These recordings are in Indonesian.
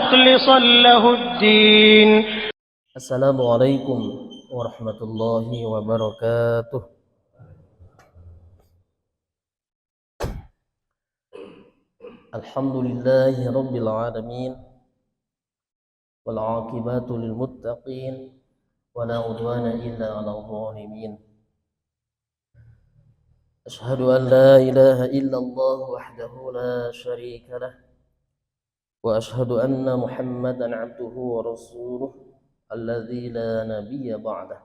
مخلصا له الدين. السلام عليكم ورحمة الله وبركاته. الحمد لله رب العالمين والعاقبة للمتقين ولا عدوان إلا على الظالمين. أشهد أن لا إله إلا الله وحده لا شريك له وأشهد أن محمدا عبده ورسوله الذي لا نبي بعده.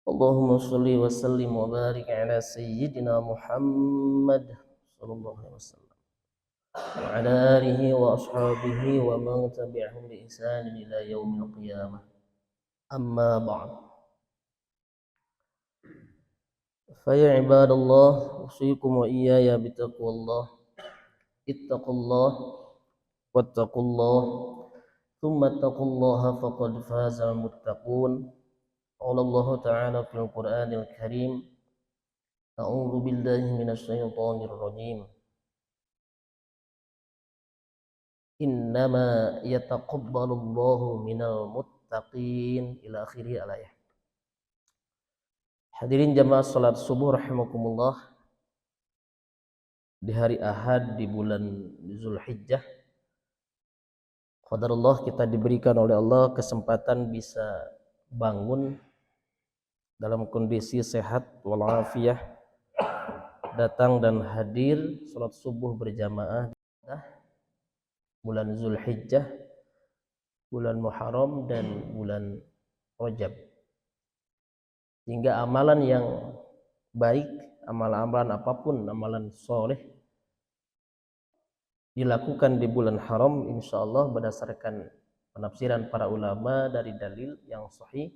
اللهم صل وسلم وبارك على سيدنا محمد صلى الله عليه وسلم وعلى آله وأصحابه ومن تبعهم بإحسان إلى يوم القيامة. أما بعد، فيا عباد الله أوصيكم وإياي بتقوى الله. اتقوا الله واتقوا الله ثم اتقوا الله فقد فاز المتقون. قال الله تعالى في القرآن الكريم: أعوذ بالله من الشيطان الرجيم. Innama yataqabbalullahu minal muttaqin ila akhiri al-ayah. Hadirin jamaah salat subuh rahimakumullah. Di hari Ahad di bulan Zulhijjah, qadarullah kita diberikan oleh Allah kesempatan bisa bangun dalam kondisi sehat walafiat, datang dan hadir salat subuh berjamaah bulan Zulhijjah, bulan Muharram dan bulan Rajab, sehingga amalan yang baik, amalan-amalan apapun, amalan soleh dilakukan di bulan haram, insya Allah berdasarkan penafsiran para ulama dari dalil yang sahih,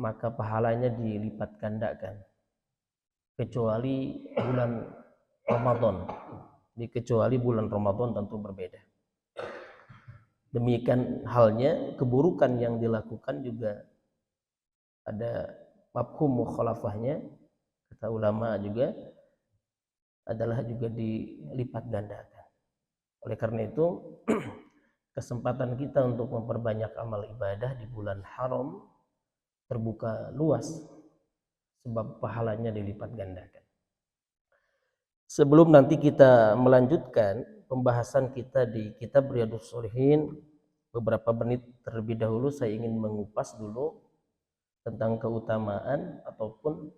maka pahalanya dilipat gandakan, kecuali bulan Ramadan. Dikecuali bulan Ramadan tentu berbeda. Demikian halnya keburukan yang dilakukan juga ada mafhum mukhalafahnya, kata ulama juga adalah juga dilipat gandakan. Oleh karena itu kesempatan kita untuk memperbanyak amal ibadah di bulan haram terbuka luas, sebab pahalanya dilipat gandakan. Sebelum nanti kita melanjutkan pembahasan kita di kitab Riyadhus Shalihin, beberapa menit terlebih dahulu saya ingin mengupas dulu tentang keutamaan ataupun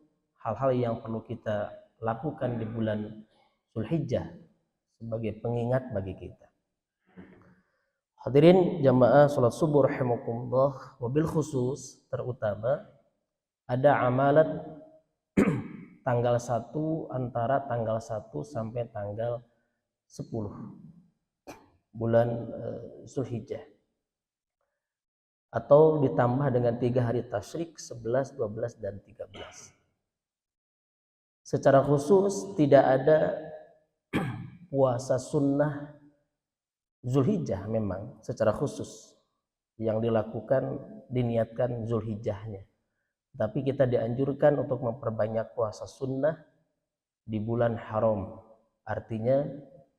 hal-hal yang perlu kita lakukan di bulan Zulhijjah sebagai pengingat bagi kita. Hadirin jamaah salat subuh rahimakumullah, wabil khusus terutama ada amalan tanggal 1, antara tanggal 1 sampai tanggal 10 bulan Zulhijjah, atau ditambah dengan 3 hari tasyrik 11, 12 dan 13. Secara khusus tidak ada puasa sunnah Zulhijjah memang secara khusus yang dilakukan, diniatkan Zulhijjahnya. Tapi kita dianjurkan untuk memperbanyak puasa sunnah di bulan haram. Artinya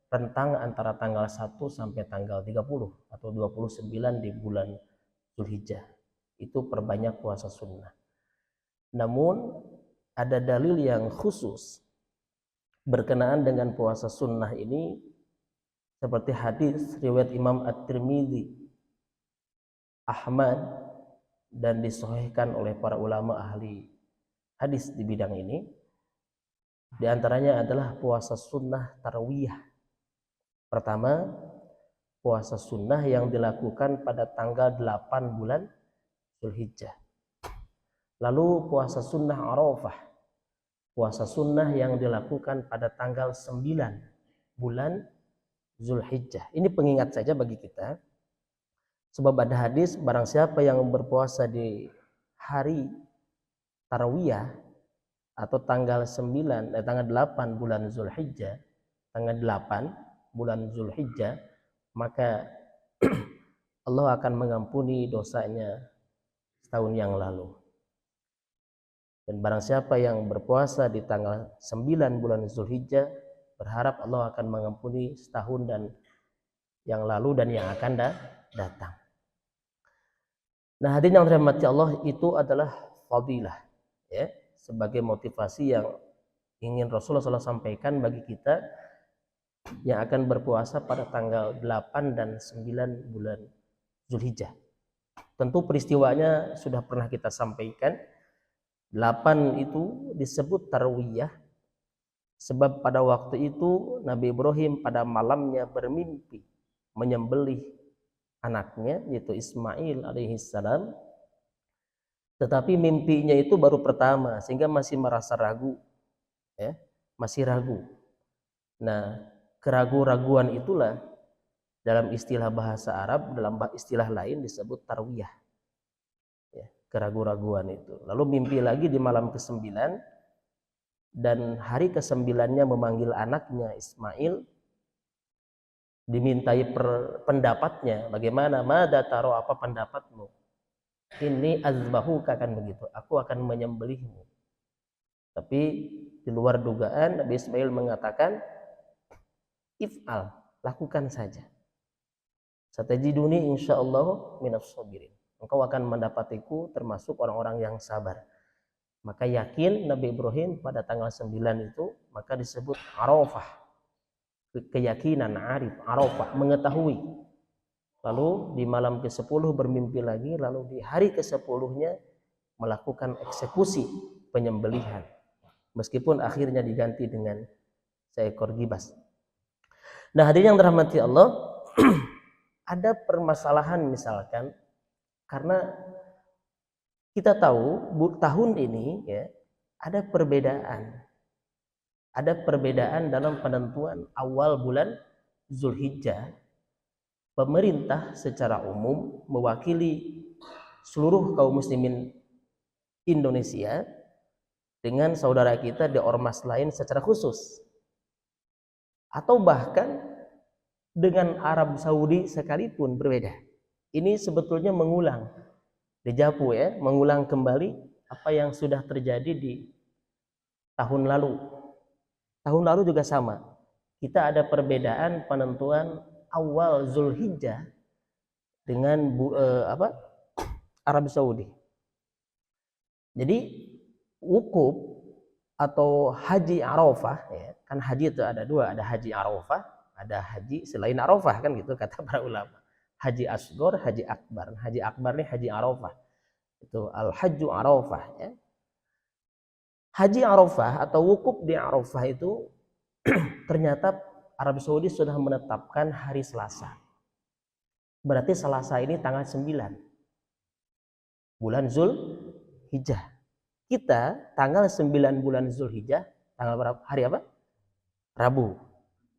rentang antara tanggal 1 sampai tanggal 30 atau 29 di bulan Zulhijjah. Itu perbanyak puasa sunnah. Namun ada dalil yang khusus berkenaan dengan puasa sunnah ini, seperti hadis riwayat Imam At-Tirmidzi, Ahmad, dan disahihkan oleh para ulama ahli hadis di bidang ini. Di antaranya adalah puasa sunnah tarawiyah. Pertama, puasa sunnah yang dilakukan pada tanggal 8 bulan Zulhijjah. Lalu puasa sunnah Arafah, puasa sunnah yang dilakukan pada tanggal 9 bulan Zulhijjah. Ini pengingat saja bagi kita, sebab ada hadis barang siapa yang berpuasa di hari tarawiyah atau tanggal 8 bulan Zulhijjah, tanggal 8 bulan Zulhijjah, maka Allah akan mengampuni dosanya setahun yang lalu. Dan barang siapa yang berpuasa di tanggal 9 bulan Zulhijjah, berharap Allah akan mengampuni setahun dan yang lalu dan yang akan datang. Nah, hadirin yang dirahmati Allah, itu adalah fadilah, ya, sebagai motivasi yang ingin Rasulullah SAW sampaikan bagi kita yang akan berpuasa pada tanggal 8 dan 9 bulan Zulhijjah. Tentu peristiwanya sudah pernah kita sampaikan. 8 itu disebut tarwiyah sebab pada waktu itu Nabi Ibrahim pada malamnya bermimpi menyembelih anaknya yaitu Ismail alaihissalam, tetapi mimpinya itu baru pertama sehingga masih merasa ragu, ya, masih ragu. Nah, keraguan-raguan itulah dalam istilah bahasa Arab, dalam istilah lain disebut tarwiyah, ya, keraguan-raguan itu. Lalu mimpi lagi di malam ke-9 dan hari ke-9-nya memanggil anaknya Ismail, dimintai pendapatnya, bagaimana, mada taro, apa pendapatmu, ini azbahuka, kan begitu, aku akan menyembelihmu. Tapi di luar dugaan Nabi Ismail mengatakan, if'al, lakukan saja, satajiduni insyaallah minas sabirin, engkau akan mendapatiku termasuk orang-orang yang sabar. Maka yakin Nabi Ibrahim pada tanggal 9 itu, maka disebut Arafah, keyakinan, arif, Arafah, mengetahui. Lalu di malam ke-10 bermimpi lagi, lalu di hari ke-10-nya melakukan eksekusi penyembelihan, meskipun akhirnya diganti dengan seekor gibas. Nah, hadirin yang dirahmati Allah, ada permasalahan misalkan karena kita tahu tahun ini, ya, ada perbedaan dalam penentuan awal bulan Zulhijjah. Pemerintah secara umum mewakili seluruh kaum muslimin Indonesia dengan saudara kita di ormas lain secara khusus, atau bahkan dengan Arab Saudi sekalipun berbeda. Ini sebetulnya mengulang, dejavu, ya, mengulang kembali apa yang sudah terjadi di tahun lalu. Tahun lalu juga sama. Kita ada perbedaan penentuan awal Zulhijjah dengan Arab Saudi. Jadi wukuf atau haji Arafah, ya, kan haji itu ada dua, ada haji Arafah, ada haji selain Arafah, kan gitu kata para ulama. Haji asghar, haji akbar. Haji akbar ini haji Arafah. Itu al-hajju Arafah, ya. Haji Arafah atau wukuf di Arafah itu ternyata Arab Saudi sudah menetapkan hari Selasa. Berarti Selasa ini tanggal 9 bulan Zulhijjah. Kita tanggal 9 bulan Zulhijjah, tanggal berapa? Hari apa? Rabu,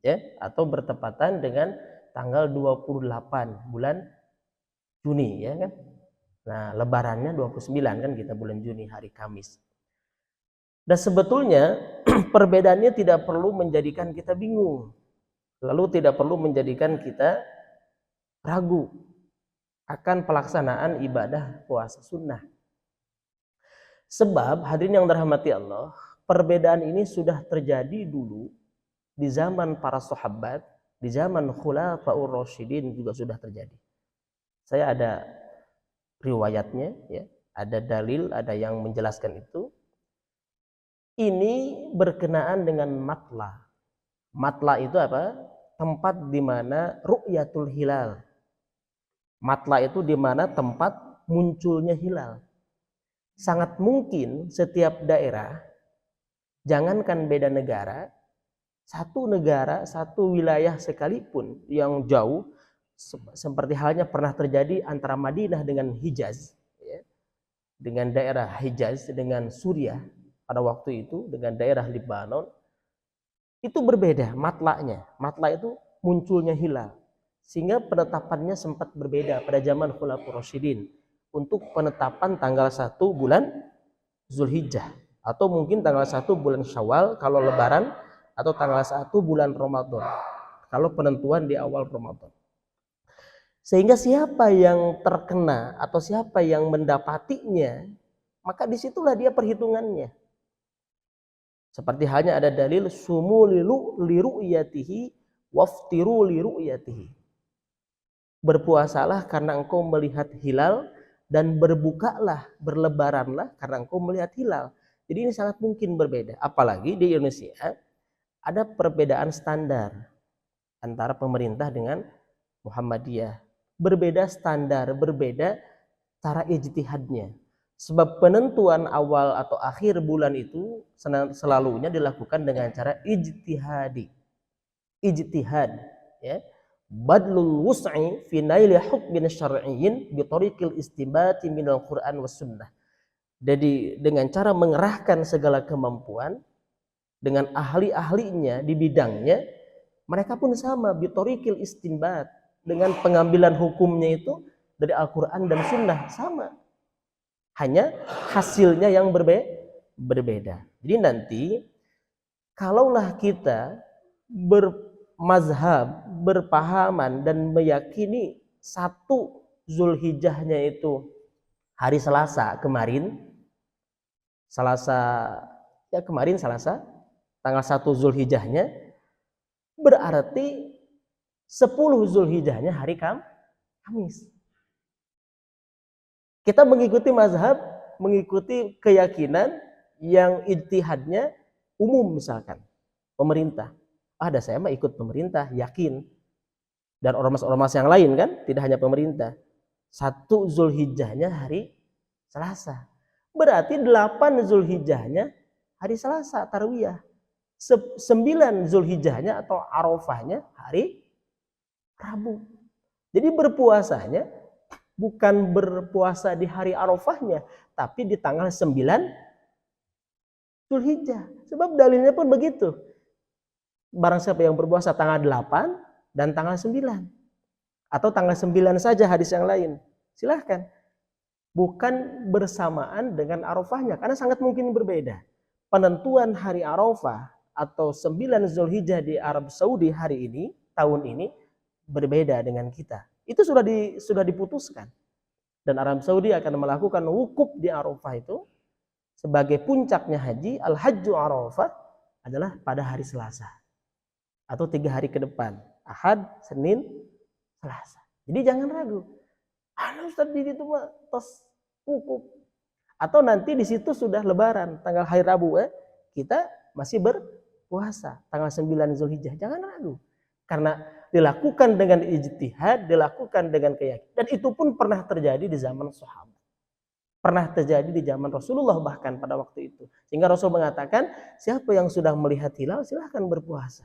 ya, atau bertepatan dengan tanggal 28 bulan Juni, ya kan? Nah, lebarannya 29 kan kita bulan Juni, hari Kamis. Dan sebetulnya perbedaannya tidak perlu menjadikan kita bingung, lalu tidak perlu menjadikan kita ragu akan pelaksanaan ibadah puasa sunnah. Sebab hadirin yang dirahmati Allah, perbedaan ini sudah terjadi dulu di zaman para sahabat, di zaman Khulafaur Rasyidin juga sudah terjadi. Saya ada riwayatnya, ya, ada dalil, ada yang menjelaskan itu. Ini berkenaan dengan matla. Matla itu apa? Tempat di mana ru'yatul hilal. Matla itu di mana tempat munculnya hilal. Sangat mungkin setiap daerah, jangankan beda negara, satu wilayah sekalipun yang jauh, seperti halnya pernah terjadi antara Madinah dengan Hijaz, ya, dengan daerah Hijaz dengan Suriah pada waktu itu, dengan daerah Lebanon, itu berbeda matlanya. Matla itu munculnya hilal, sehingga penetapannya sempat berbeda pada zaman Khulafaur Rasyidin untuk penetapan tanggal 1 bulan Zulhijjah, atau mungkin tanggal 1 bulan Syawal kalau lebaran, atau tanggal 1 bulan Ramadan kalau penentuan di awal Ramadan. Sehingga siapa yang terkena atau siapa yang mendapatinya, maka disitulah dia perhitungannya. Seperti halnya ada dalil sumu liru'yatihi waftiru liru'yatihi. berpuasalah karena engkau melihat hilal, dan berbukalah, berlebaranlah karena engkau melihat hilal. Jadi ini sangat mungkin berbeda. Apalagi di Indonesia ada perbedaan standar antara pemerintah dengan Muhammadiyah. Berbeda standar, berbeda cara ijtihadnya. Sebab penentuan awal atau akhir bulan itu selalunya dilakukan dengan cara ijtihadi. Ijtihad, ya. Badlul wus'i fi naili hukmin syar'iyyin bi tariqil istinbati minal Qur'an was sunnah. Jadi dengan cara mengerahkan segala kemampuan dengan ahli-ahlinya di bidangnya, mereka pun sama bi tariqil istinbat, dengan pengambilan hukumnya itu dari Al-Qur'an dan sunnah sama. Hanya hasilnya yang berbeda. Jadi nanti kalaulah kita bermazhab, berpahaman dan meyakini satu Zulhijjahnya itu hari Selasa kemarin, Selasa tanggal 1 Zulhijjahnya, berarti 10 Zulhijjahnya hari Kamis. Kita mengikuti mazhab, mengikuti keyakinan yang ijtihadnya umum, misalkan pemerintah. Ada saya mah ikut pemerintah, yakin. Dan ormas-ormas yang lain kan, tidak hanya pemerintah. 1 Zulhijjahnya hari Selasa. Berarti 8 Zulhijjahnya hari Selasa, tarwiyah. 9 Zulhijjahnya atau Arafahnya hari Rabu. Jadi berpuasanya bukan berpuasa di hari Arafahnya, tapi di tanggal 9 Zulhijjah. Sebab dalilnya pun begitu. Barang siapa yang berpuasa tanggal 8 dan tanggal 9. Atau tanggal 9 saja hadis yang lain. Silahkan. Bukan bersamaan dengan Arafahnya, karena sangat mungkin berbeda. Penentuan hari Arafah atau 9 Zulhijjah di Arab Saudi hari ini, tahun ini, berbeda dengan kita. Itu sudah diputuskan. Dan Arab Saudi akan melakukan wukuf di Arafah itu sebagai puncaknya haji. Al-Hajju Arafah adalah pada hari Selasa atau 3 hari ke depan, Ahad, Senin, Selasa. Jadi jangan ragu. Ustaz di situ mah tos wukuf. Atau nanti di situ sudah Lebaran, tanggal hari Rabu, kita masih berpuasa tanggal 9 Zulhijjah. Jangan ragu. Karena dilakukan dengan ijtihad, dilakukan dengan keyakinan. Dan itu pun pernah terjadi di zaman sahabat. Pernah terjadi di zaman Rasulullah bahkan pada waktu itu. Sehingga Rasul mengatakan, siapa yang sudah melihat hilal silahkan berpuasa.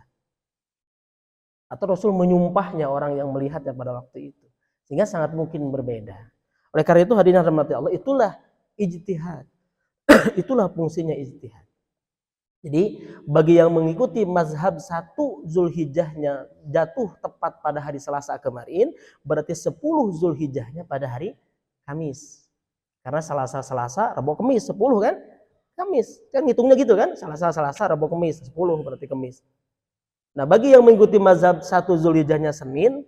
Atau Rasul menyumpahnya orang yang melihatnya pada waktu itu. Sehingga sangat mungkin berbeda. Oleh karena itu hadirin rahmati Allah, itulah ijtihad. Itulah fungsinya ijtihad. Jadi bagi yang mengikuti mazhab 1 Zulhijjahnya jatuh tepat pada hari Selasa kemarin, berarti 10 Zulhijjahnya pada hari Kamis. Karena Selasa, Rabu, Kamis, 10 kan? Kamis. Kan hitungnya gitu kan? Selasa, Rabu, Kamis, 10 berarti Kamis. Nah, bagi yang mengikuti mazhab 1 Zulhijjahnya Senin,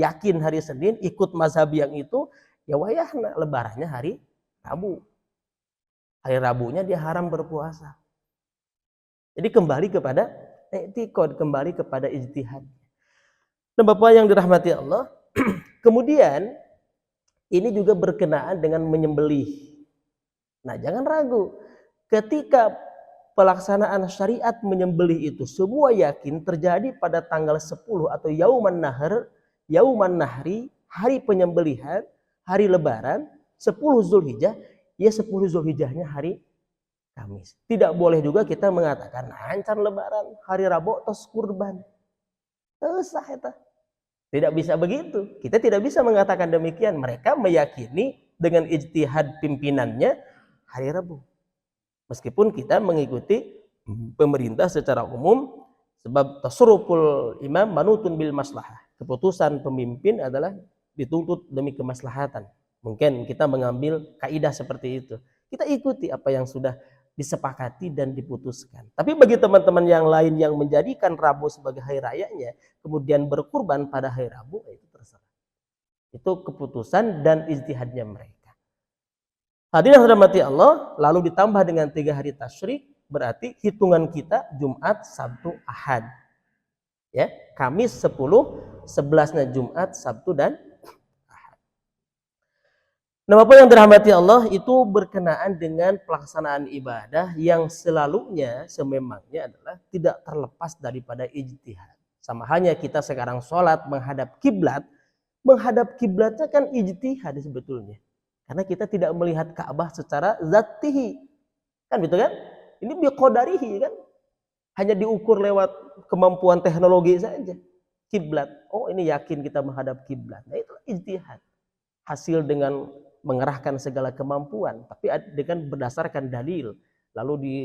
yakin hari Senin, ikut mazhab yang itu, ya wayahna lebarannya hari Rabu. Hari Rabunya dia haram berpuasa. Jadi kembali kepada i'tiqad, kembali kepada ijtihad. Nah, Bapak yang dirahmati Allah, kemudian ini juga berkenaan dengan menyembelih. Nah, jangan ragu. Ketika pelaksanaan syariat menyembelih itu semua yakin terjadi pada tanggal 10 atau Yauman Nahri, hari penyembelihan, hari Lebaran, 10 Zulhijjah, ya 10 Zulhijjahnya hari Kamis. Tidak boleh juga kita mengatakan ancan Lebaran, hari Rabu tos kurban. Sah eta. Tidak bisa begitu. Kita tidak bisa mengatakan demikian. Mereka meyakini dengan ijtihad pimpinannya hari Rabu. Meskipun kita mengikuti pemerintah secara umum, sebab tasarruful imam manutun bil maslahah. Keputusan pemimpin adalah dituntut demi kemaslahatan. Mungkin kita mengambil kaidah seperti itu. Kita ikuti apa yang sudah disepakati dan diputuskan. Tapi bagi teman-teman yang lain yang menjadikan Rabu sebagai hari rayanya, kemudian berkurban pada hari Rabu, itu terserah. Itu keputusan dan ijtihadnya mereka. Hadirin rahmati Allah, lalu ditambah dengan 3 hari tasyrik, berarti hitungan kita Jumat, Sabtu, Ahad. Ya, Kamis 10, 11-nya Jumat, Sabtu dan Nah, Bapak yang dirahmati Allah, itu berkenaan dengan pelaksanaan ibadah yang selalunya sememangnya adalah tidak terlepas daripada ijtihad. Sama halnya kita sekarang sholat menghadap kiblatnya kan ijtihad sebetulnya. Karena kita tidak melihat Ka'bah secara zatihi. Kan gitu kan? Ini biqadarihi kan? Hanya diukur lewat kemampuan teknologi saja. Kiblat. Oh, ini yakin kita menghadap kiblat. Nah, itu ijtihad. Hasil dengan mengerahkan segala kemampuan, tapi dengan berdasarkan dalil, lalu di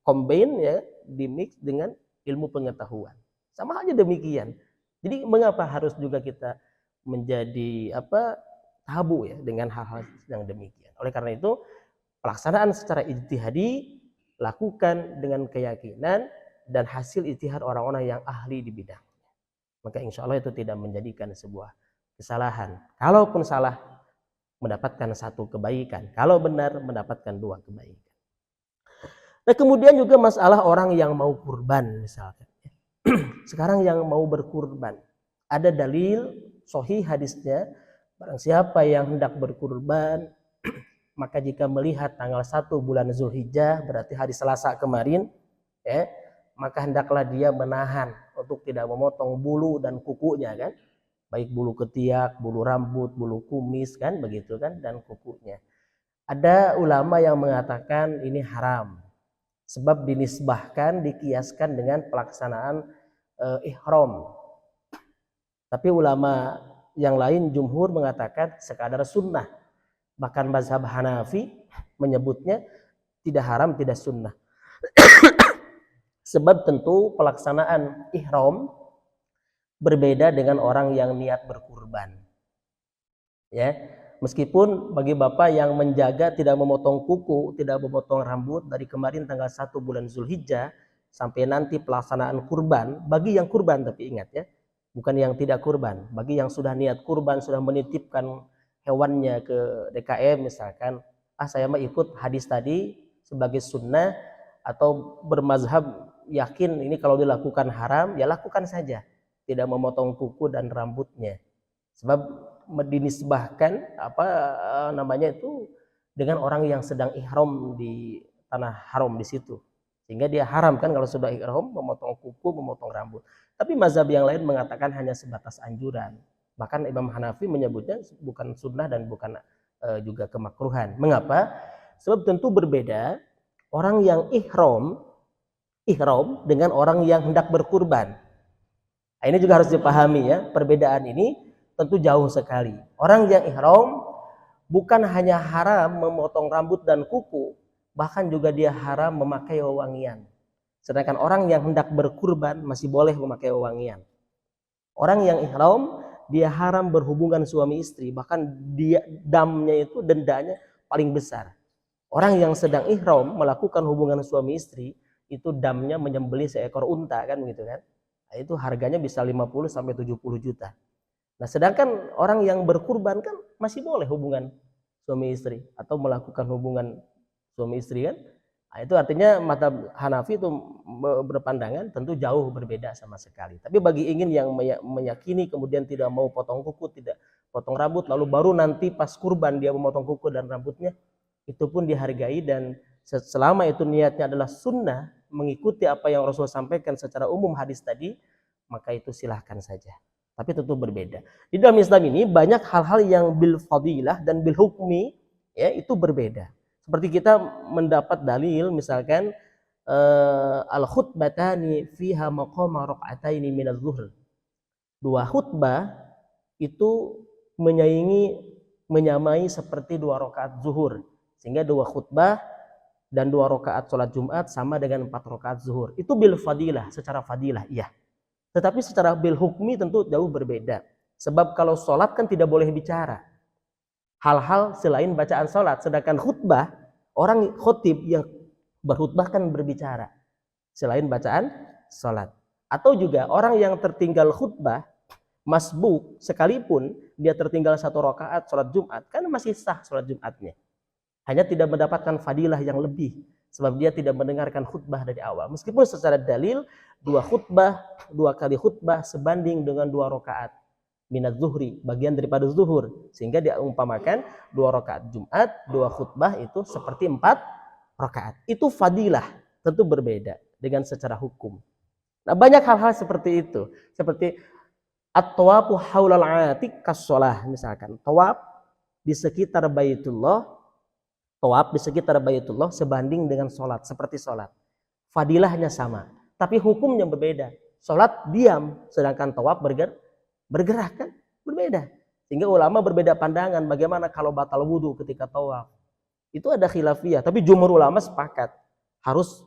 combine ya, di mix dengan ilmu pengetahuan. Sama halnya demikian. Jadi mengapa harus juga kita menjadi tabu ya dengan hal-hal yang demikian. Oleh karena itu, pelaksanaan secara ijtihadi lakukan dengan keyakinan dan hasil ijtihad orang-orang yang ahli di bidang. Maka insya Allah itu tidak menjadikan sebuah kesalahan. Kalaupun salah, mendapatkan satu kebaikan. Kalau benar, mendapatkan dua kebaikan. Nah, kemudian juga masalah orang yang mau kurban misalkan. Sekarang yang mau berkurban. Ada dalil sahih hadisnya, barang siapa yang hendak berkurban, maka jika melihat tanggal 1 bulan Zulhijjah, berarti hari Selasa kemarin, ya, maka hendaklah dia menahan untuk tidak memotong bulu dan kukunya kan. Baik bulu ketiak, bulu rambut, bulu kumis kan begitu kan, dan kukunya. Ada ulama yang mengatakan ini haram sebab dinisbahkan, dikiaskan dengan pelaksanaan ihram. Tapi ulama yang lain jumhur mengatakan sekadar sunnah. Bahkan mazhab Hanafi menyebutnya tidak haram, tidak sunnah. Sebab tentu pelaksanaan ihram berbeda dengan orang yang niat berkurban. Ya, meskipun bagi Bapak yang menjaga tidak memotong kuku, tidak memotong rambut dari kemarin tanggal 1 bulan Zulhijjah sampai nanti pelaksanaan kurban, bagi yang kurban tapi ingat ya, bukan yang tidak kurban. Bagi yang sudah niat kurban, sudah menitipkan hewannya ke DKM misalkan, saya mah ikut hadis tadi sebagai sunnah atau bermazhab yakin ini kalau dilakukan haram, ya lakukan saja. Tidak memotong kuku dan rambutnya, sebab dinisbahkan dengan orang yang sedang ihram di tanah haram di situ, sehingga dia haram kan kalau sudah ihram memotong kuku, memotong rambut. Tapi mazhab yang lain mengatakan hanya sebatas anjuran, bahkan Imam Hanafi menyebutnya bukan sunnah dan bukan juga kemakruhan. Mengapa? Sebab tentu berbeda orang yang ihram dengan orang yang hendak berkurban. Nah, ini juga harus dipahami ya, perbedaan ini tentu jauh sekali. Orang yang ihram bukan hanya haram memotong rambut dan kuku, bahkan juga dia haram memakai wewangian. Sedangkan orang yang hendak berkurban masih boleh memakai wewangian. Orang yang ihram dia haram berhubungan suami istri, bahkan dia damnya itu dendanya paling besar. Orang yang sedang ihram melakukan hubungan suami istri itu damnya menyembelih seekor unta kan begitu kan. Nah, itu harganya bisa 50 sampai 70 juta. Nah, sedangkan orang yang berkurban kan masih boleh hubungan suami istri atau melakukan hubungan suami istri kan. Nah, itu artinya mazhab Hanafi itu berpandangan tentu jauh berbeda sama sekali. Tapi bagi ingin yang meyakini kemudian tidak mau potong kuku, tidak potong rambut, lalu baru nanti pas kurban dia memotong kuku dan rambutnya, itu pun dihargai. Dan selama itu niatnya adalah sunnah, mengikuti apa yang Rasul sampaikan secara umum hadis tadi, maka itu silahkan saja. Tapi tentu berbeda. Di dalam Islam ini banyak hal-hal yang bil fadilah dan bil hukmi ya itu berbeda. Seperti kita mendapat dalil misalkan al khutbatani fiha maqama raq'ataini min adz-dzuhr. Dua khutbah itu menyamai seperti 2 rakaat zuhur. Sehingga 2 khutbah dan 2 rakaat sholat Jumat sama dengan 4 rakaat zuhur. Itu bil fadilah, secara fadilah, iya. Tetapi secara bil hukmi tentu jauh berbeda. Sebab kalau sholat kan tidak boleh bicara hal-hal selain bacaan sholat. Sedangkan khutbah, orang khotib yang berkhutbah kan berbicara selain bacaan sholat. Atau juga orang yang tertinggal khutbah, masbuk, sekalipun dia tertinggal 1 rakaat sholat Jumat, kan masih sah sholat Jumatnya. Hanya tidak mendapatkan fadilah yang lebih sebab dia tidak mendengarkan khutbah dari awal. Meskipun secara dalil 2 khutbah, 2 kali khutbah sebanding dengan 2 rakaat. minadz zuhri, bagian daripada zuhur, sehingga diumpamakan 2 rakaat Jumat, 2 khutbah itu seperti 4 rakaat. Itu fadilah, tentu berbeda dengan secara hukum. Nah, banyak hal-hal seperti itu, seperti at-tawafu haulal atiq kas-shalah, misalkan tawaf di sekitar Baitullah, sebanding dengan sholat, seperti sholat. Fadilahnya sama, tapi hukumnya berbeda. Sholat diam, sedangkan tawaf bergerak kan, berbeda. Sehingga ulama berbeda pandangan bagaimana kalau batal wudhu ketika tawaf. Itu ada khilafiyah, tapi jumhur ulama sepakat harus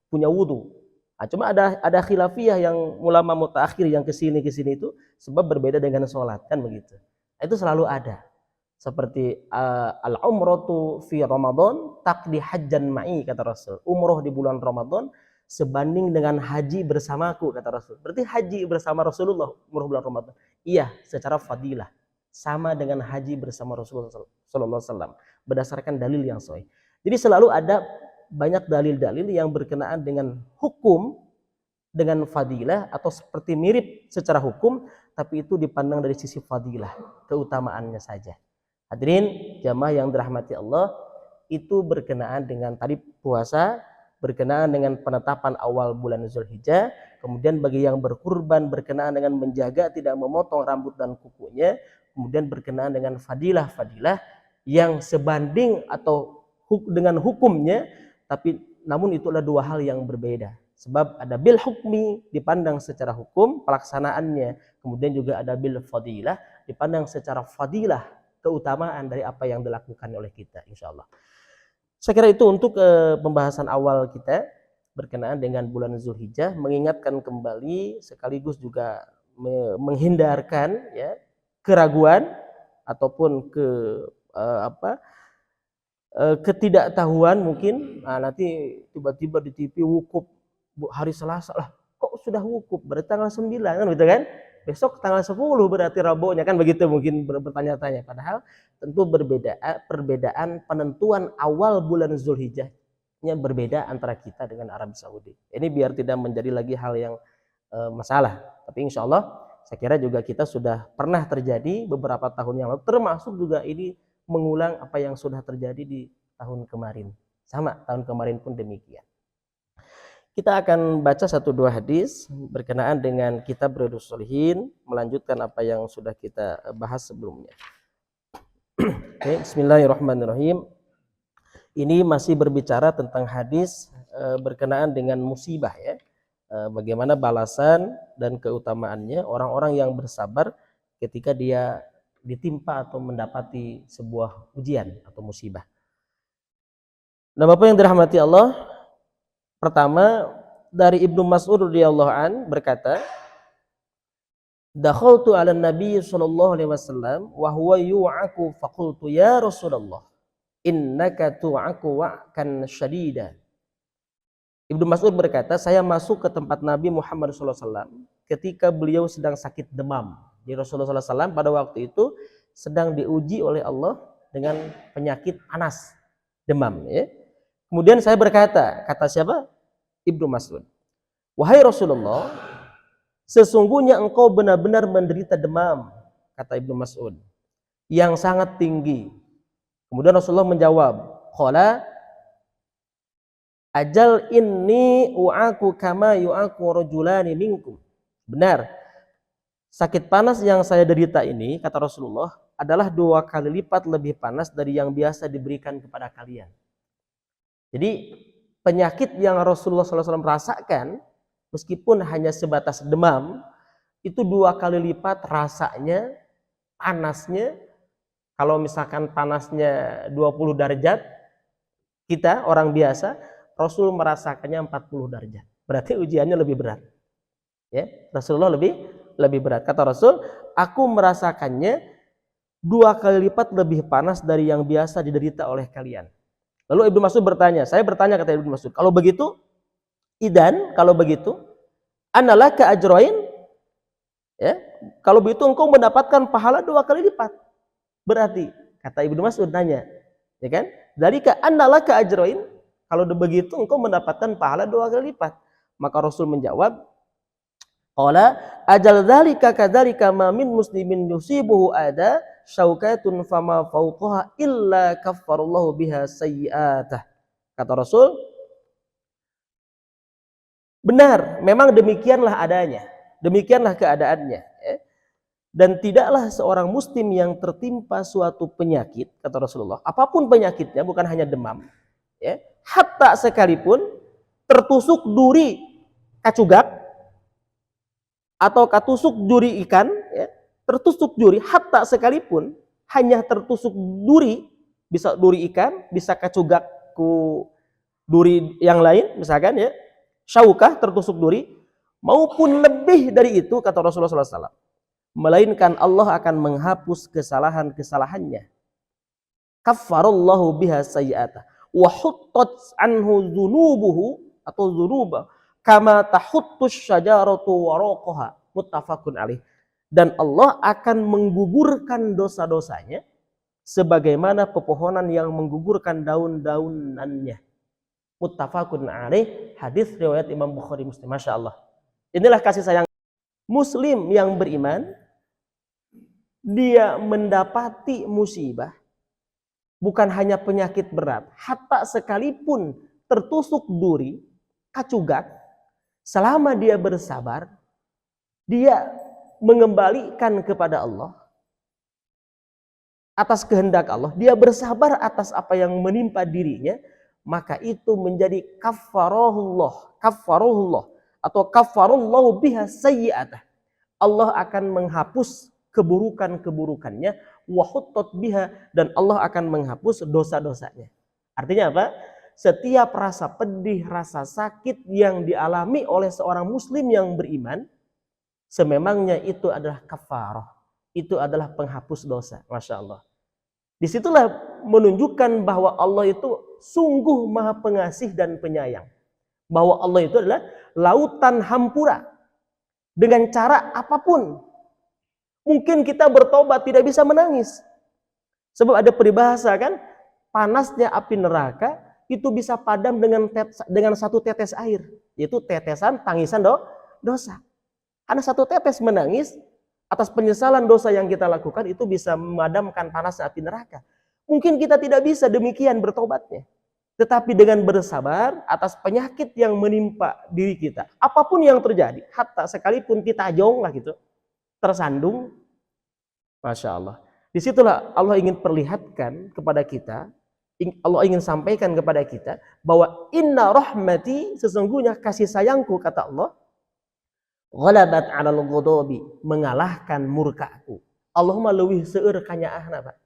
punya wudhu. Nah, cuma ada khilafiyah yang ulama mutaakhir yang kesini itu sebab berbeda dengan sholat kan begitu. Itu selalu ada. Seperti al-umratu fi Ramadan taqdi hajjan ma'i, kata Rasul. Umroh di bulan Ramadan sebanding dengan haji bersamaku, kata Rasul. Berarti haji bersama Rasulullah umroh bulan Ramadan. Iya, secara fadilah sama dengan haji bersama Rasulullah sallallahu alaihi wasallam berdasarkan dalil yang sahih. Jadi selalu ada banyak dalil-dalil yang berkenaan dengan hukum, dengan fadilah, atau seperti mirip secara hukum, tapi itu dipandang dari sisi fadilah, keutamaannya saja. Hadirin jamaah yang dirahmati Allah, itu berkenaan dengan tadi puasa, berkenaan dengan penetapan awal bulan Zulhijjah, kemudian bagi yang berkurban berkenaan dengan menjaga tidak memotong rambut dan kukunya, kemudian berkenaan dengan fadilah-fadilah yang sebanding atau dengan hukumnya, tapi namun itu adalah 2 hal yang berbeda. Sebab ada bil hukmi dipandang secara hukum pelaksanaannya, kemudian juga ada bil fadilah dipandang secara fadilah, keutamaan dari apa yang dilakukan oleh kita, insyaallah. Saya kira itu untuk pembahasan awal kita berkenaan dengan bulan Zulhijjah, mengingatkan kembali sekaligus juga menghindarkan ya keraguan ataupun ketidaktahuan mungkin. Nah, nanti tiba-tiba di TV wukuf hari Selasa, lah kok sudah wukuf berarti tanggal 9 kan gitu kan, besok tanggal 10 berarti Rabunya kan begitu, mungkin bertanya-tanya. Padahal tentu perbedaan penentuan awal bulan Zulhijjahnya berbeda antara kita dengan Arab Saudi. Ini biar tidak menjadi lagi hal yang masalah, tapi insya Allah saya kira juga kita sudah pernah terjadi beberapa tahun yang lalu, termasuk juga ini mengulang apa yang sudah terjadi di tahun kemarin. Sama, tahun kemarin pun demikian. Kita akan baca 1-2 hadis berkenaan dengan kitab Riyadhus Shalihin, melanjutkan apa yang sudah kita bahas sebelumnya. Oke, bismillahirrahmanirrahim. Ini masih berbicara tentang hadis berkenaan dengan musibah ya. Bagaimana balasan dan keutamaannya orang-orang yang bersabar ketika dia ditimpa atau mendapati sebuah ujian atau musibah. Nah, Bapak yang dirahmati Allah, pertama dari Ibnu Mas'ud radhiyallahu an berkata, dakhaltu 'ala Nabi sallallahu alaihi wasallam wa huwa yu'aku faqultu ya Rasulullah innaka tu'aku wa'kan syadida. Ibnu Mas'ud berkata, saya masuk ke tempat Nabi Muhammad sallallahu alaihi wasallam ketika beliau sedang sakit demam. Jadi Rasulullah sallallahu alaihi wasallam pada waktu itu sedang diuji oleh Allah dengan penyakit panas, demam ya. Kemudian saya berkata, kata siapa? Ibnu Mas'ud, wahai Rasulullah, sesungguhnya engkau benar-benar menderita demam, kata Ibnu Mas'ud, yang sangat tinggi. Kemudian Rasulullah menjawab, qala ajal inni u'aku kama yu'aku rajulani minkum. Benar, sakit panas yang saya derita ini, kata Rasulullah, adalah 2 kali lipat lebih panas dari yang biasa diberikan kepada kalian. Jadi penyakit yang Rasulullah SAW rasakan, meskipun hanya sebatas demam, itu 2 kali lipat rasanya, panasnya. Kalau misalkan panasnya 20 derajat, kita orang biasa, Rasul merasakannya 40 derajat. Berarti ujiannya lebih berat. Ya, Rasulullah lebih berat. Kata Rasul, aku merasakannya 2 kali lipat lebih panas dari yang biasa diderita oleh kalian. Lalu Ibnu Mas'ud bertanya, saya bertanya, kata Ibnu Mas'ud, kalau begitu, kalau begitu, analaka ajrain, ya, kalau begitu engkau mendapatkan pahala 2 kali lipat. Berarti, kata Ibnu Mas'ud nanya, ya kan? Dalika analaka ajrain, kalau begitu engkau mendapatkan pahala 2 kali lipat. Maka Rasul menjawab, Qala ajal dzalika kadzalika ma min muslimin yusibuhu ada syaukatun fama fawqaha illa kaffarallahu biha sayyi'atah. Kata Rasul, benar, memang demikianlah adanya, demikianlah keadaannya. Dan tidaklah seorang muslim yang tertimpa suatu penyakit, kata Rasulullah, apapun penyakitnya, bukan hanya demam, ya, hatta sekalipun tertusuk duri kacugak atau katusuk duri ikan, ya, tertusuk duri, hatta sekalipun hanya tertusuk duri, bisa duri ikan, bisa kacugak ku duri yang lain, misalkan ya, syaukah tertusuk duri, maupun lebih dari itu, kata Rasulullah SAW, melainkan Allah akan menghapus kesalahan-kesalahannya. Kaffarallahu biha sayyi'atah wa huttat anhu dzunubuhu atau dzunubah kama tahuttus syajaratu waraqaha, muttafaqun alaih. Dan Allah akan menggugurkan dosa-dosanya sebagaimana pepohonan yang menggugurkan daun-daunannya. Muttafaqun alaih, hadis riwayat Imam Bukhari Muslim. Masya Allah. Inilah kasih sayang muslim yang beriman. Dia mendapati musibah, bukan hanya penyakit berat, hatta sekalipun tertusuk duri, kacugak, selama dia bersabar, dia mengembalikan kepada Allah atas kehendak Allah, dia bersabar atas apa yang menimpa dirinya, maka itu menjadi kaffarahullah atau kaffarallahu biha sayyi'atah. Allah akan menghapus keburukan-keburukannya, wa huttat biha, dan Allah akan menghapus dosa-dosanya. Artinya apa? Setiap rasa pedih, rasa sakit yang dialami oleh seorang muslim yang beriman, sememangnya itu adalah kafarah, itu adalah penghapus dosa. Masya Allah. Disitulah menunjukkan bahwa Allah itu sungguh maha pengasih dan penyayang. Bahwa Allah itu adalah lautan hampura. Dengan cara apapun. Mungkin kita bertobat tidak bisa menangis. Sebab ada peribahasa kan, panasnya api neraka itu bisa padam dengan satu tetes air. Yaitu tetesan tangisan dosa. Karena satu tetes menangis atas penyesalan dosa yang kita lakukan itu bisa memadamkan panasnya api neraka. Mungkin kita tidak bisa demikian bertobatnya. Tetapi dengan bersabar atas penyakit yang menimpa diri kita. Apapun yang terjadi, hatta sekalipun kita jong lah gitu, tersandung, Masya Allah. Disitulah Allah ingin perlihatkan kepada kita, Allah ingin sampaikan kepada kita bahwa inna rahmati, sesungguhnya kasih sayangku, kata Allah, ghalabat 'alal ghadabi, mengalahkan murkaku. Allahumma leuwih seueur kanyaahna, Pak.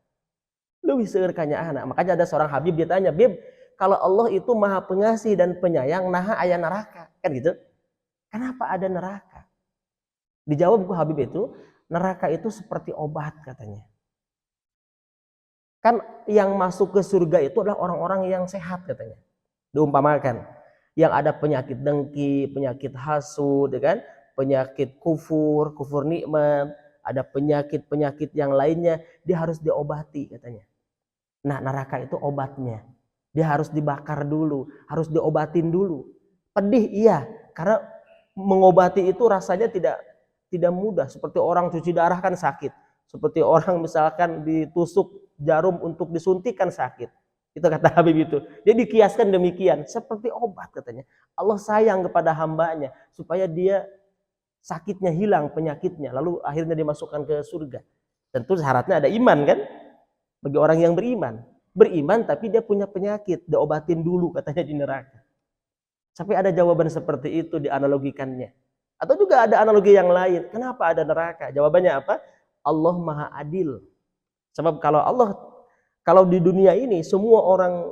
Leuwih seueur kanyaahna. Makanya ada seorang habib dia tanya, "Bib, kalau Allah itu maha pengasih dan penyayang, naha aya neraka?" Kan gitu. Kenapa ada neraka? Dijawab ku habib itu, neraka itu seperti obat katanya. Kan yang masuk ke surga itu adalah orang-orang yang sehat katanya. Diumpamakan, yang ada penyakit dengki, penyakit hasud, kan? Penyakit kufur nikmat, ada penyakit-penyakit yang lainnya, dia harus diobati katanya. Nah, neraka itu obatnya. Dia harus dibakar dulu, harus diobatin dulu. Pedih iya, karena mengobati itu rasanya tidak mudah. Seperti orang cuci darah kan sakit. Seperti orang misalkan ditusuk jarum untuk disuntikan sakit. Itu kata Habib itu. Dia dikiaskan demikian, seperti obat katanya. Allah sayang kepada hambanya supaya dia sakitnya hilang, penyakitnya, lalu akhirnya dimasukkan ke surga. Tentu syaratnya ada iman kan? Bagi orang yang beriman. Beriman tapi dia punya penyakit, diobatin dulu katanya di neraka. Sampai ada jawaban seperti itu dianalogikannya. Atau juga ada analogi yang lain. Kenapa ada neraka? Jawabannya apa? Allah maha adil. Sebab kalau di dunia ini semua orang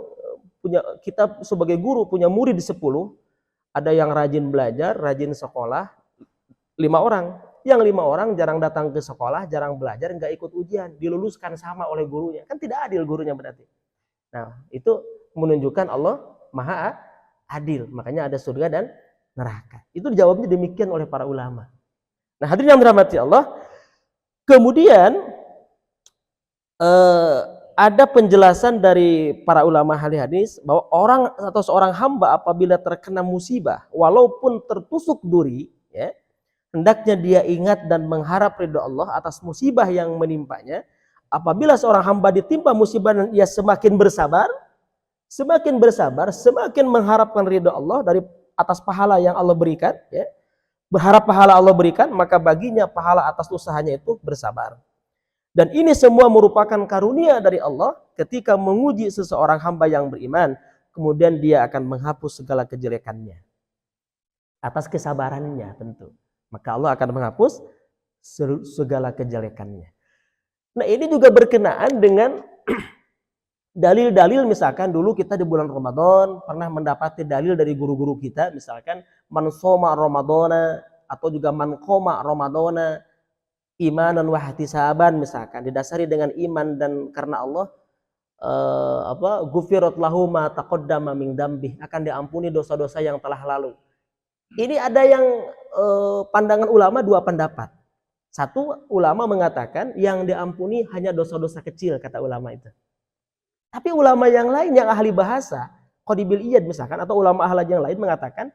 punya, kita sebagai guru punya murid 10, ada yang rajin belajar, rajin sekolah, 5 orang. Yang 5 orang jarang datang ke sekolah, jarang belajar, nggak ikut ujian, diluluskan sama oleh gurunya. Kan tidak adil gurunya berarti. Nah, itu menunjukkan Allah maha adil. Makanya ada surga dan neraka. Itu dijawabnya demikian oleh para ulama. Nah, hadirin yang dirahmati Allah, kemudian ada penjelasan dari para ulama ahli hadis bahwa orang atau seorang hamba apabila terkena musibah, walaupun tertusuk duri, ya, hendaknya dia ingat dan mengharap ridho Allah atas musibah yang menimpanya. Apabila seorang hamba ditimpa musibah dan ia semakin bersabar, semakin mengharapkan ridho Allah dari atas pahala yang Allah berikan, ya, berharap pahala Allah berikan, maka baginya pahala atas usahanya itu bersabar. Dan ini semua merupakan karunia dari Allah ketika menguji seseorang hamba yang beriman, kemudian dia akan menghapus segala kejelekannya atas kesabarannya tentu. Maka Allah akan menghapus segala kejelekannya. Nah, ini juga berkenaan dengan dalil-dalil. Misalkan dulu kita di bulan Ramadan pernah mendapati dalil dari guru-guru kita, misalkan man shoma ramadhana atau juga man qoma ramadhana imanan wa ihtisaban, misalkan didasari dengan iman dan karena Allah ghufirat lahu ma taqaddama min dzambih, akan diampuni dosa-dosa yang telah lalu. Ini ada yang pandangan ulama dua pendapat. Satu ulama mengatakan yang diampuni hanya dosa-dosa kecil, kata ulama itu. Tapi ulama yang lain yang ahli bahasa, Qadibil Iyad misalkan, atau ulama ahli yang lain mengatakan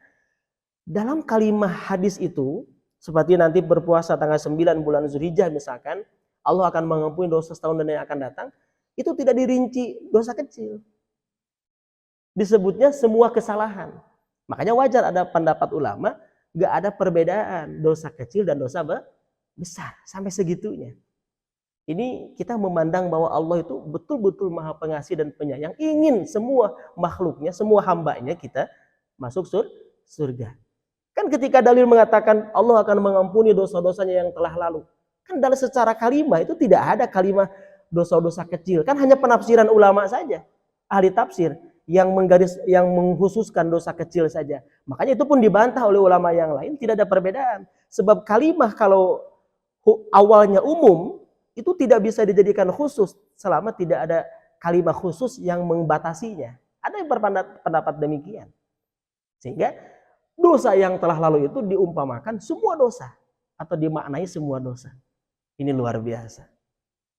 dalam kalimat hadis itu, seperti nanti berpuasa tanggal 9 bulan Zulhijjah misalkan, Allah akan mengampuni dosa setahun dan yang akan datang, itu tidak dirinci dosa kecil. Disebutnya semua kesalahan. Makanya wajar ada pendapat ulama, gak ada perbedaan dosa kecil dan dosa besar, sampai segitunya. Ini kita memandang bahwa Allah itu betul-betul maha pengasih dan penyayang, ingin semua makhluknya, semua hambanya kita masuk surga. Kan ketika dalil mengatakan Allah akan mengampuni dosa-dosanya yang telah lalu, kan dalam secara kalimah itu tidak ada kalimah dosa-dosa kecil, kan hanya penafsiran ulama saja, ahli tafsir yang mengkhususkan dosa kecil saja. Makanya itu pun dibantah oleh ulama yang lain, tidak ada perbedaan. Sebab kalimah kalau awalnya umum, itu tidak bisa dijadikan khusus selama tidak ada kalimat khusus yang membatasinya. Ada yang berpendapat demikian. Sehingga dosa yang telah lalu itu diumpamakan semua dosa atau dimaknai semua dosa. Ini luar biasa.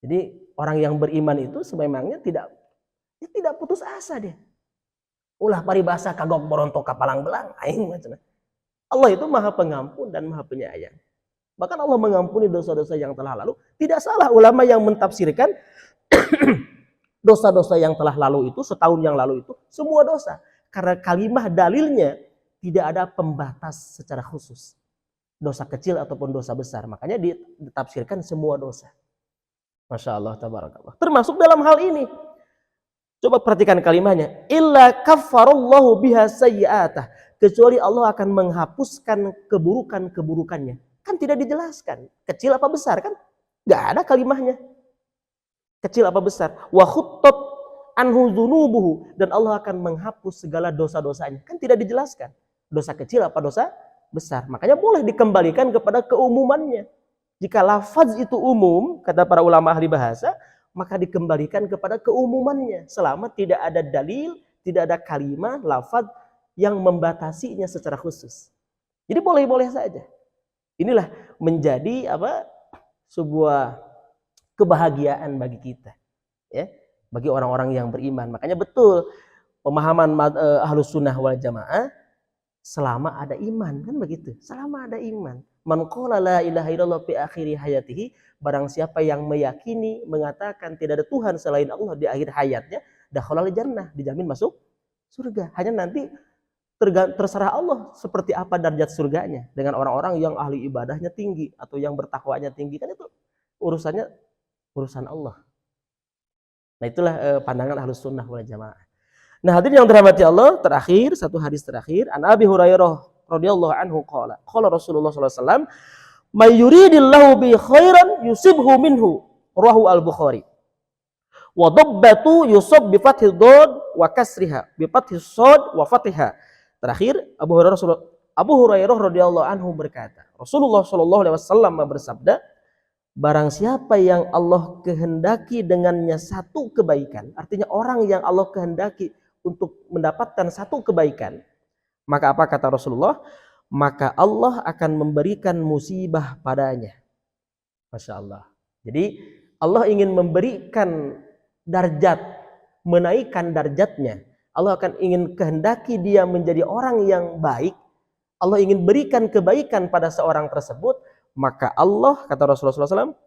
Jadi orang yang beriman itu sememangnya tidak putus asa dia. Ulah paribasa kagok boronto kapalang belang aing macam. Allah itu maha pengampun dan maha penyayang. Bahkan Allah mengampuni dosa-dosa yang telah lalu. Tidak salah ulama yang mentafsirkan dosa-dosa yang telah lalu itu, setahun yang lalu itu, semua dosa. Karena kalimah dalilnya tidak ada pembatas secara khusus. Dosa kecil ataupun dosa besar. Makanya ditafsirkan semua dosa. Masya Allah, tabarakallah. Termasuk dalam hal ini. Coba perhatikan kalimahnya. Illa kaffarallahu biha sayyi'atah. Kecuali Allah akan menghapuskan keburukan-keburukannya. Kan tidak dijelaskan. Kecil apa besar kan? Gak ada kalimahnya. Kecil apa besar. Wa khuttat anhu dzunubuhu. Dan Allah akan menghapus segala dosa-dosanya. Kan tidak dijelaskan. Dosa kecil apa dosa besar. Makanya boleh dikembalikan kepada keumumannya. Jika lafaz itu umum, kata para ulama ahli bahasa, maka dikembalikan kepada keumumannya. Selama tidak ada dalil, tidak ada kalimah, lafaz yang membatasinya secara khusus. Jadi boleh-boleh saja. Inilah menjadi sebuah kebahagiaan bagi kita, ya, bagi orang-orang yang beriman. Makanya betul pemahaman Ahlus Sunnah wal Jamaah, selama ada iman, kan begitu. Selama ada iman. Man qala la ilaha illallah fi akhiri hayatihi, barang siapa yang meyakini, mengatakan tidak ada Tuhan selain Allah di akhir hayatnya, dakhalal jannah, dijamin masuk surga. Hanya nanti terserah Allah seperti apa derajat surganya, dengan orang-orang yang ahli ibadahnya tinggi atau yang bertakwanya tinggi, kan itu urusan Allah. Nah, itulah pandangan Ahlus Sunnah wal Jamaah. Nah, hadirin yang dirahmati Allah, terakhir satu hadis terakhir, an Abi Hurairah radhiyallahu anhu qala Rasulullah sallallahu alaihi wasallam may yuridillahu bi khairan yusibhu minhu, rawahu al-Bukhari. Wa dabbatu yusab bi fathil dad wa kasriha bi fathis sad wa fathiha. Terakhir Abu Hurairah radhiyallahu anhu berkata, Rasulullah sallallahu alaihi wasallam bersabda, barang siapa yang Allah kehendaki dengannya satu kebaikan, artinya orang yang Allah kehendaki untuk mendapatkan satu kebaikan, maka apa kata Rasulullah? Maka Allah akan memberikan musibah padanya. Masya Allah. Jadi Allah ingin memberikan darjat, menaikkan darjatnya. Allah akan ingin kehendaki dia menjadi orang yang baik, Allah ingin berikan kebaikan pada seorang tersebut, maka Allah, kata Rasulullah SAW,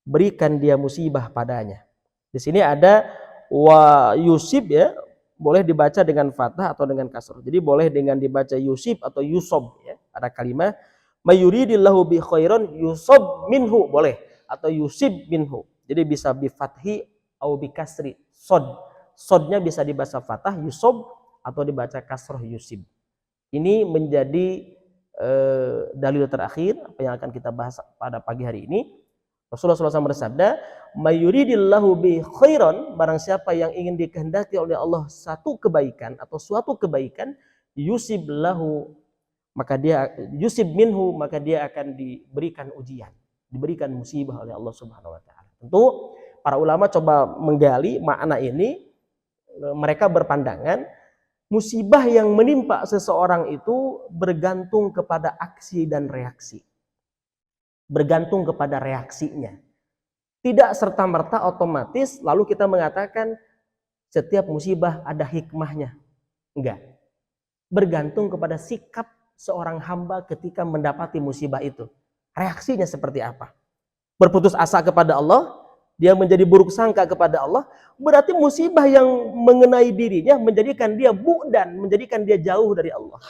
berikan dia musibah padanya. Di sini ada wa yusib ya, boleh dibaca dengan fathah atau dengan kasrah. Jadi boleh dengan dibaca yusib atau yusob ya. Ada kalimat mayuridillahu bi khairan yusob minhu, boleh, atau yusib minhu. Jadi bisa bi fathi atau bi kasri. Sodnya bisa dibaca fathah yusob atau dibaca kasrah yusib. Ini menjadi dalil terakhir apa yang akan kita bahas pada pagi hari ini. Rasulullah SAW bersabda, mayuridillahu bi khairan, barang siapa yang ingin dikehendaki oleh Allah satu kebaikan atau suatu kebaikan, yusib lahu, maka dia yusib minhu, maka dia akan diberikan ujian, diberikan musibah oleh Allah Subhanahu wa taala. Tentu para ulama coba menggali makna ini. Mereka berpandangan musibah yang menimpa seseorang itu bergantung kepada aksi dan reaksi. Bergantung kepada reaksinya. Tidak serta-merta otomatis lalu kita mengatakan setiap musibah ada hikmahnya. Enggak. Bergantung kepada sikap seorang hamba ketika mendapati musibah itu. Reaksinya seperti apa? Berputus asa kepada Allah, dia menjadi buruk sangka kepada Allah, berarti musibah yang mengenai dirinya menjadikan dia bu'dan, menjadikan dia jauh dari Allah.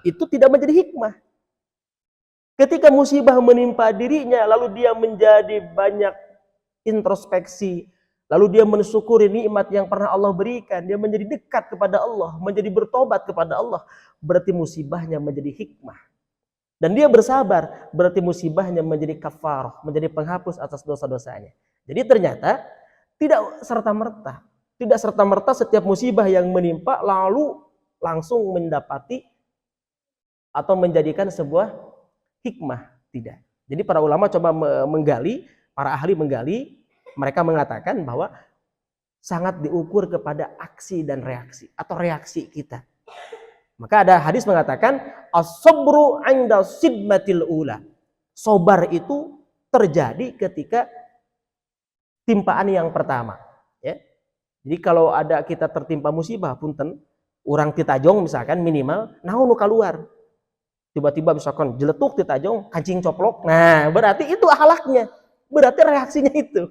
Itu tidak menjadi hikmah. Ketika musibah menimpa dirinya, lalu dia menjadi banyak introspeksi, lalu dia mensyukuri nikmat yang pernah Allah berikan, dia menjadi dekat kepada Allah, menjadi bertobat kepada Allah, berarti musibahnya menjadi hikmah. Dan dia bersabar, berarti musibahnya menjadi kafarah, menjadi penghapus atas dosa-dosanya. Jadi ternyata tidak serta-merta setiap musibah yang menimpa lalu langsung mendapati atau menjadikan sebuah hikmah, tidak. Jadi para ulama coba menggali, para ahli menggali, mereka mengatakan bahwa sangat diukur kepada aksi dan reaksi atau reaksi kita. Maka ada hadis mengatakan as-sabru 'inda sidmatil ula. Sabar itu terjadi ketika timpaan yang pertama, ya. Jadi kalau ada kita tertimpa musibah punten, urang titajong misalkan minimal naon nu kaluar. Tiba-tiba misalkan jeletuk titajong, kancing coplok. Nah, berarti itu akhlaknya. Berarti reaksinya itu.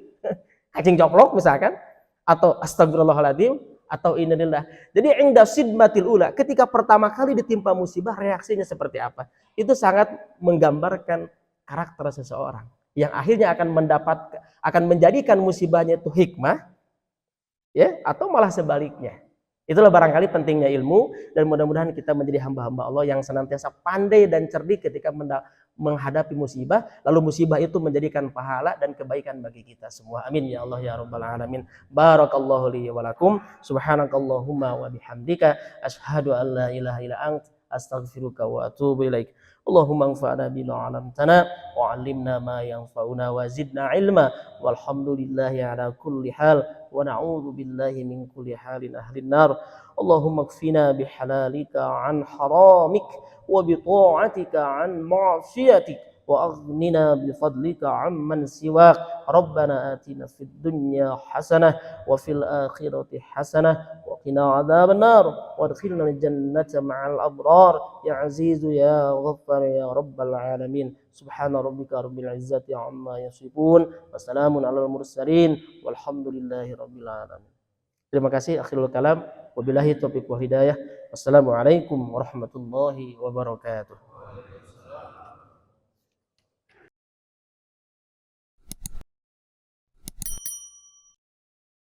Kancing coplok misalkan atau astagfirullahaladzim atau innalillah. Jadi inda sidmatil ula, ketika pertama kali ditimpa musibah reaksinya seperti apa? Itu sangat menggambarkan karakter seseorang yang akhirnya akan menjadikan musibahnya itu hikmah, ya, atau malah sebaliknya. Itulah barangkali pentingnya ilmu, dan mudah-mudahan kita menjadi hamba-hamba Allah yang senantiasa pandai dan cerdik ketika menghadapi musibah, lalu musibah itu menjadikan pahala dan kebaikan bagi kita semua. Amin ya Allah ya rabbal alamin. Barakallahu li wa lakum. Subhanakallahumma wa bihamdika asyhadu an la ilaha illa ant astaghfiruka wa atubu ilaik. Allahumma anfa'na bima 'allamtana wa 'allimna ma yanfa'una wa zidna 'ilma walhamdulillahi ala kulli hal wa na'udzu billahi min kulli halin ahlin nar. Allahumma kfina bihalalika 'an haramik wa bi ta'atika 'an ma'siyatik wa aghnina bi fadlika 'amman siwak. Rabbana atina fid dunya hasanah wa fil akhirati hasanah wa qina adzabannar wadkhilna al-jannata ma'al abrar ya azizu ya ghaffar ya rabbal alamin. Subhana rabbika rabbil izzati amma yasifun wa salamun alal mursalin walhamdulillahi rabbil alamin. Terima kasih, akhirul kalam. Wabillahi taufiq wal hidayah. Wassalamualaikum warahmatullahi wabarakatuh.